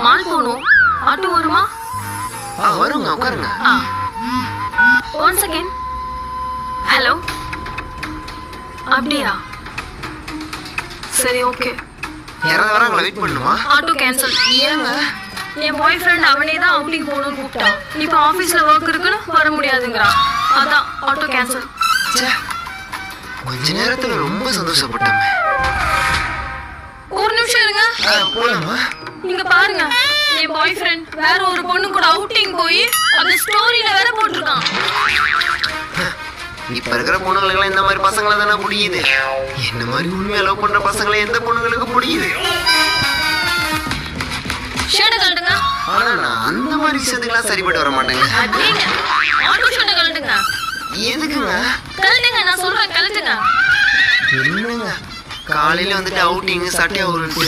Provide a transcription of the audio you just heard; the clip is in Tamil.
மால் போகணும். ஆட்டோ வருமா? வருங்க, உட்காருங்க. One second. ஹலோ, அப்படியா? சரி, ஓகே. யாராவது வராங்களா? வெயிட் பண்ணுமா? Auto cancel. ஏங்க? என் பாய் ஃப்ரெண்ட் அவனே தான் அவுட்டிங் போகணும்னு கூப்பிட்டான். இப்போ ஆஃபீஸில் ஒர்க் இருக்குன்னு வர முடியாதுங்கிறான். அதான் ஆட்டோ கேன்சல். கொஞ்ச நேரத்துல ரொம்ப சந்தோஷப்பட்டேன். ஒரு நிமிஷம் இருங்க. போலாமா? நீங்க பாருங்க, என் பாய் ஃப்ரெண்ட் வேற ஒரு பொண்ணு கூட அவுட்டிங் போய் அந்த ஸ்டோரியில வேற போட்டிருக்கான். இப்ப இருக்கிற பொண்ணுங்களுக்கு இந்த மாதிரி பசங்களை தானே பிடிக்குது. என்ன மாதிரி உண்மையா லவ் பண்ற பசங்களை எந்த பொண்ணுங்களுக்கு பிடிக்குது? ஷர்ட் கழட்டுங்க. ஆனா நான் அந்த மாதிரி விஷயத்துக்குலாம் சரிப்பட்டு வர மாட்டேங்க. அடேங்க, ஆட்டோ ஷர்ட் கழட்டுங்க. எதுக்குங்க? கழட்டுங்க, நான் சொல்றேன், கழட்டுங்க. என்னங்க காலையில வந்துட்டு அவுட்டிங் சட்டையா உருட்டு